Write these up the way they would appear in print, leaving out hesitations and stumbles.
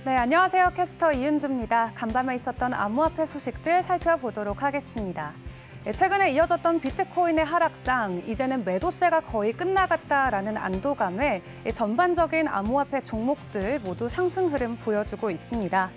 네, 안녕하세요. 캐스터 이은주입니다. 간밤에 있었던 암호화폐 소식들 살펴보도록 하겠습니다. 최근에 이어졌던 비트코인의 하락장, 이제는 매도세가 거의 끝나갔다라는 안도감에 전반적인 암호화폐 종목들 모두 상승 흐름 보여주고 있습니다.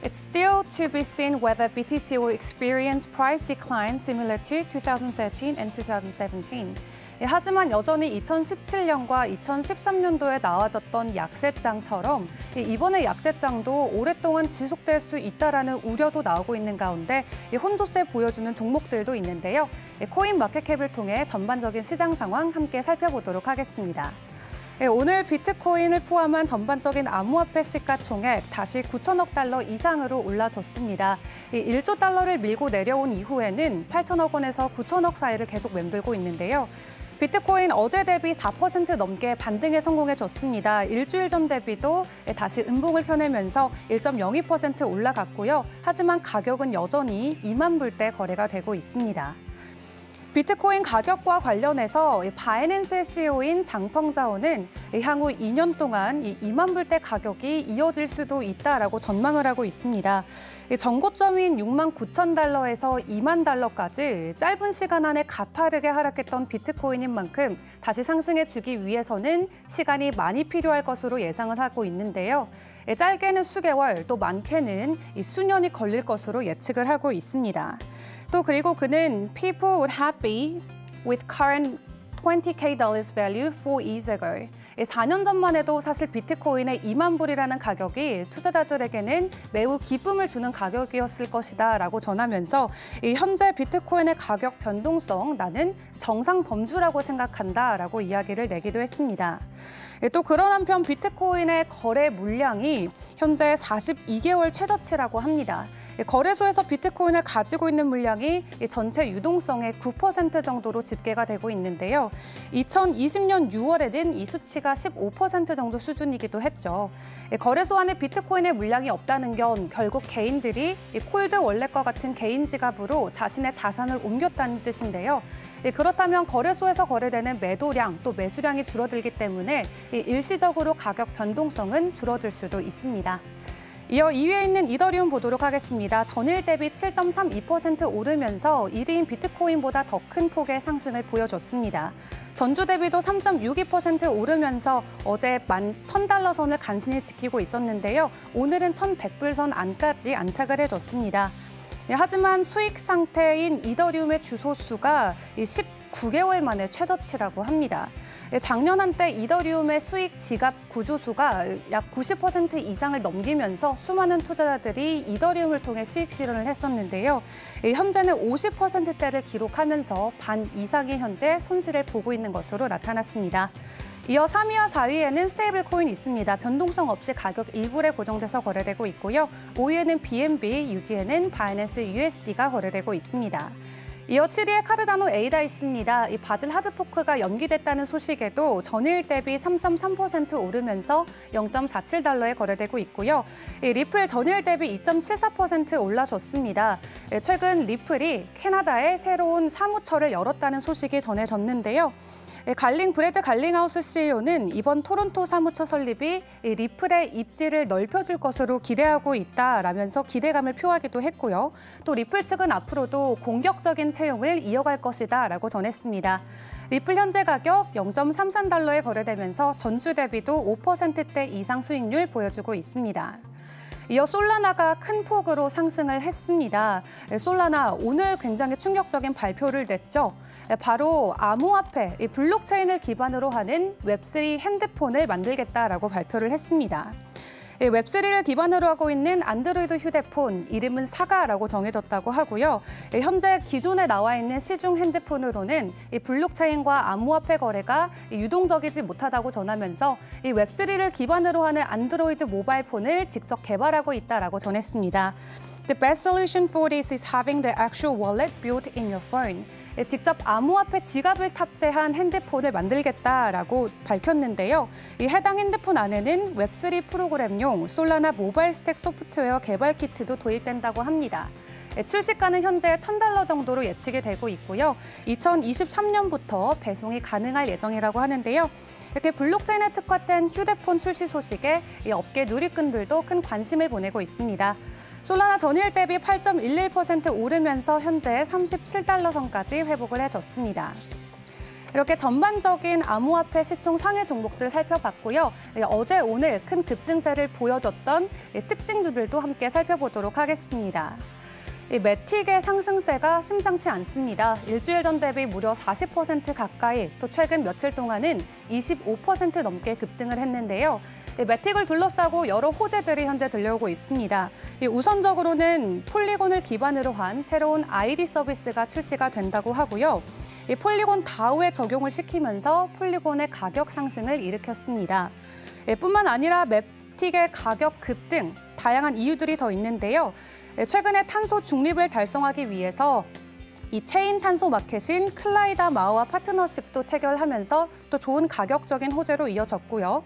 It's still to be seen whether BTC will experience price decline similar to 2013 and 2017. 하지만 여전히 2017년과 2013년도에 나와졌던 약세장처럼 이번의 약세장도 오랫동안 지속될 수 있다라는 우려도 나오고 있는 가운데 혼조세 보여주는 종목들도 있는데요. 코인 마켓캡을 통해 전반적인 시장 상황 함께 살펴보도록 하겠습니다. 오늘 비트코인을 포함한 전반적인 암호화폐 시가총액 다시 9천억 달러 이상으로 올라졌습니다. 1조 달러를 밀고 내려온 이후에는 8천억 원에서 9천억 사이를 계속 맴돌고 있는데요. 비트코인 어제 대비 4% 넘게 반등에 성공해줬습니다. 일주일 전 대비도 다시 음봉을 켜내면서 1.02% 올라갔고요. 하지만 가격은 여전히 2만 불대 거래가 되고 있습니다. 비트코인 가격과 관련해서 바이낸스 CEO인 장펑자오는 향후 2년 동안 이 2만 불대 가격이 이어질 수도 있다라고 전망을 하고 있습니다. 전고점인 6만 9천 달러에서 2만 달러까지 짧은 시간 안에 가파르게 하락했던 비트코인인 만큼 다시 상승해주기 위해서는 시간이 많이 필요할 것으로 예상을 하고 있는데요. 짧게는 수개월, 또 많게는 수년이 걸릴 것으로 예측을 하고 있습니다. 또 그리고 그는 People would happy with current $20K value 4 years ago. 4년 전만 해도 사실 비트코인의 2만 불이라는 가격이 투자자들에게는 매우 기쁨을 주는 가격이었을 것이다 라고 전하면서 현재 비트코인의 가격 변동성 나는 정상 범주라고 생각한다 라고 이야기를 내기도 했습니다. 또 그런 한편 비트코인의 거래 물량이 현재 42개월 최저치라고 합니다. 거래소에서 비트코인을 가지고 있는 물량이 전체 유동성의 9% 정도로 집계가 되고 있는데요. 2020년 6월에는 이 수치가 15% 정도 수준이기도 했죠. 거래소 안에 비트코인의 물량이 없다는 건 결국 개인들이 콜드 월렛과 같은 개인 지갑으로 자신의 자산을 옮겼다는 뜻인데요. 그렇다면 거래소에서 거래되는 매도량 또 매수량이 줄어들기 때문에 일시적으로 가격 변동성은 줄어들 수도 있습니다. 이어 2위에 있는 이더리움 보도록 하겠습니다. 전일 대비 7.32% 오르면서 1위인 비트코인보다 더 큰 폭의 상승을 보여줬습니다. 전주 대비도 3.62% 오르면서 어제 11,000달러 선을 간신히 지키고 있었는데요. 오늘은 1,100불 선 안까지 안착을 해줬습니다. 하지만 수익 상태인 이더리움의 주소수가 19개월 만에 최저치라고 합니다. 작년 한때 이더리움의 수익 지갑 구조수가 약 90% 이상을 넘기면서 수많은 투자자들이 이더리움을 통해 수익 실현을 했었는데요. 현재는 50%대를 기록하면서 반 이상이 현재 손실을 보고 있는 것으로 나타났습니다. 이어 3위와 4위에는 스테이블 코인이 있습니다. 변동성 없이 가격 일부에 고정돼서 거래되고 있고요. 5위에는 BNB, 6위에는 바이낸스 USD가 거래되고 있습니다. 이어 7위에 카르다노 에이다 있습니다. 이 바질 하드포크가 연기됐다는 소식에도 전일 대비 3.3% 오르면서 0.47달러에 거래되고 있고요. 리플 전일 대비 2.74% 올라줬습니다. 최근 리플이 캐나다에 새로운 사무처를 열었다는 소식이 전해졌는데요. 브래드 갈링하우스 CEO는 이번 토론토 사무처 설립이 리플의 입지를 넓혀줄 것으로 기대하고 있다라면서 기대감을 표하기도 했고요. 또 리플 측은 앞으로도 공격적인 채용을 이어갈 것이다라고 전했습니다. 리플 현재 가격 0.33달러에 거래되면서 전주 대비도 5%대 이상 수익률 보여주고 있습니다. 이어 솔라나가 큰 폭으로 상승을 했습니다. 솔라나 오늘 굉장히 충격적인 발표를 냈죠. 바로 암호화폐, 블록체인을 기반으로 하는 웹3 핸드폰을 만들겠다라고 발표를 했습니다. 웹3를 기반으로 하고 있는 안드로이드 휴대폰, 이름은 사가라고 정해졌다고 하고요. 현재 기존에 나와 있는 시중 핸드폰으로는 이 블록체인과 암호화폐 거래가 유동적이지 못하다고 전하면서 이 웹3를 기반으로 하는 안드로이드 모바일 폰을 직접 개발하고 있다라고 전했습니다. The best solution for this is having the actual wallet built in your phone. 직접 암호화폐 지갑을 탑재한 핸드폰을 만들겠다라고 밝혔는데요. 이 해당 핸드폰 안에는 웹3 프로그램용 솔라나 모바일 스택 소프트웨어 개발 키트도 도입된다고 합니다. 출시가는 현재 $1,000 정도로 예측이 되고 있고요. 2023년부터 배송이 가능할 예정이라고 하는데요. 이렇게 블록체인에 특화된 휴대폰 출시 소식에 이 업계 누리꾼들도 큰 관심을 보내고 있습니다. 솔라나 전일 대비 8.11% 오르면서 현재 $37 선까지 회복을 해줬습니다. 이렇게 전반적인 암호화폐 시총 상위 종목들 살펴봤고요. 어제 오늘 큰 급등세를 보여줬던 특징주들도 함께 살펴보도록 하겠습니다. 매틱의 상승세가 심상치 않습니다. 일주일 전 대비 무려 40% 가까이, 또 최근 며칠 동안은 25% 넘게 급등을 했는데요. 매틱을 둘러싸고 여러 호재들이 현재 들려오고 있습니다. 우선적으로는 폴리곤을 기반으로 한 새로운 ID 서비스가 출시가 된다고 하고요. 이 폴리곤 다우에 적용을 시키면서 폴리곤의 가격 상승을 일으켰습니다. 뿐만 아니라 매틱의 가격 급등, 다양한 이유들이 더 있는데요. 최근에 탄소 중립을 달성하기 위해서 이 체인 탄소 마켓인 클라이다 마우와 파트너십도 체결하면서 또 좋은 가격적인 호재로 이어졌고요.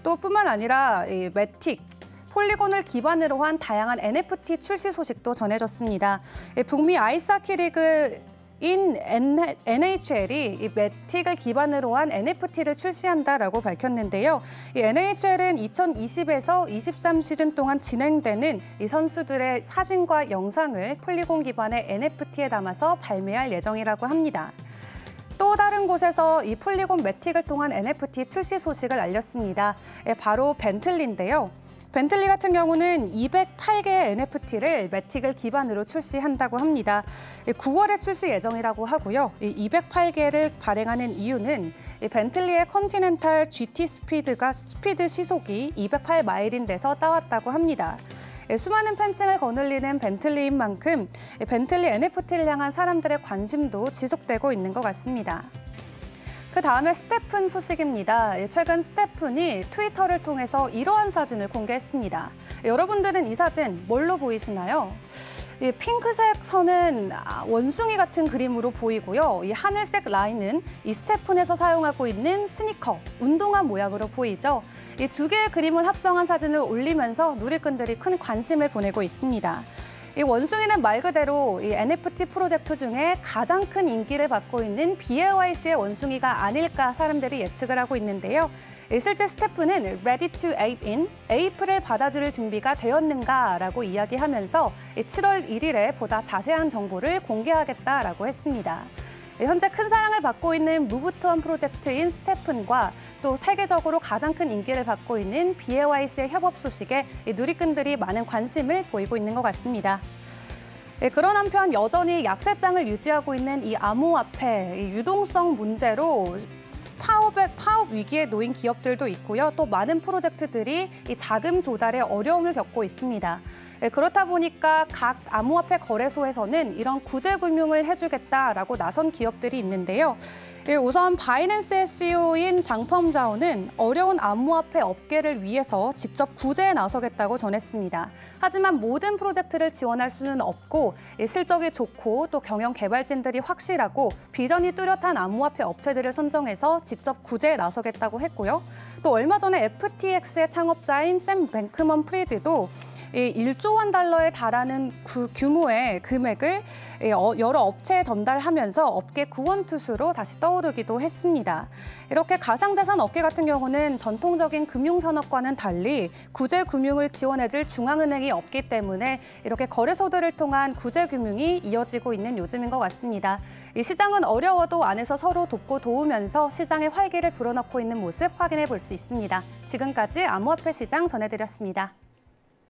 또 뿐만 아니라 이 매틱, 폴리곤을 기반으로 한 다양한 NFT 출시 소식도 전해졌습니다. 북미 아이스하키 리그인 NHL이 이 매틱을 기반으로 한 NFT를 출시한다라고 밝혔는데요. 이 NHL은 2020에서 23 시즌 동안 진행되는 이 선수들의 사진과 영상을 폴리곤 기반의 NFT에 담아서 발매할 예정이라고 합니다. 또 다른 곳에서 이 폴리곤 매틱을 통한 NFT 출시 소식을 알렸습니다. 바로 벤틀리인데요. 벤틀리 같은 경우는 208개의 NFT를 매틱을 기반으로 출시한다고 합니다. 9월에 출시 예정이라고 하고요. 208개를 발행하는 이유는 벤틀리의 컨티넨탈 GT 스피드 시속이 208마일인 데서 따왔다고 합니다. 수많은 팬층을 거느리는 벤틀리인 만큼 벤틀리 NFT를 향한 사람들의 관심도 지속되고 있는 것 같습니다. 그 다음에 스테픈 소식입니다. 최근 스테픈이 트위터를 통해서 이러한 사진을 공개했습니다. 여러분들은 이 사진 뭘로 보이시나요? 이 핑크색 선은 원숭이 같은 그림으로 보이고요. 이 하늘색 라인은 이 스테픈에서 사용하고 있는 스니커, 운동화 모양으로 보이죠. 이 두 개의 그림을 합성한 사진을 올리면서 누리꾼들이 큰 관심을 보내고 있습니다. 이 원숭이는 말 그대로 이 NFT 프로젝트 중에 가장 큰 인기를 받고 있는 BAYC의 원숭이가 아닐까 사람들이 예측을 하고 있는데요. 실제 스테픈은 Ready to Ape in, 에이프를 받아줄 준비가 되었는가라고 이야기하면서 7월 1일에 보다 자세한 정보를 공개하겠다라고 했습니다. 현재 큰 사랑을 받고 있는 무브투원 프로젝트인 스테픈과 또 세계적으로 가장 큰 인기를 받고 있는 BAYC의 협업 소식에 누리꾼들이 많은 관심을 보이고 있는 것 같습니다. 그런 한편 여전히 약세장을 유지하고 있는 이 암호화폐, 유동성 문제로 파업 위기에 놓인 기업들도 있고요. 또 많은 프로젝트들이 이 자금 조달에 어려움을 겪고 있습니다. 그렇다 보니까 각 암호화폐 거래소에서는 이런 구제 금융을 해주겠다라고 나선 기업들이 있는데요. 우선 바이낸스의 CEO인 장펌자오는 어려운 암호화폐 업계를 위해서 직접 구제에 나서겠다고 전했습니다. 하지만 모든 프로젝트를 지원할 수는 없고 실적이 좋고 또 경영 개발진들이 확실하고 비전이 뚜렷한 암호화폐 업체들을 선정해서 직접 구제에 나서겠다고 했고요. 또 얼마 전에 FTX의 창업자인 샘 뱅크먼 프리드도 1조 원 달러에 달하는 그 규모의 금액을 여러 업체에 전달하면서 업계 구원투수로 다시 떠오르기도 했습니다. 이렇게 가상자산 업계 같은 경우는 전통적인 금융산업과는 달리 구제금융을 지원해줄 중앙은행이 없기 때문에 이렇게 거래소들을 통한 구제금융이 이어지고 있는 요즘인 것 같습니다. 이 시장은 어려워도 안에서 서로 돕고 도우면서 시장의 활기를 불어넣고 있는 모습 확인해 볼 수 있습니다. 지금까지 암호화폐 시장 전해드렸습니다.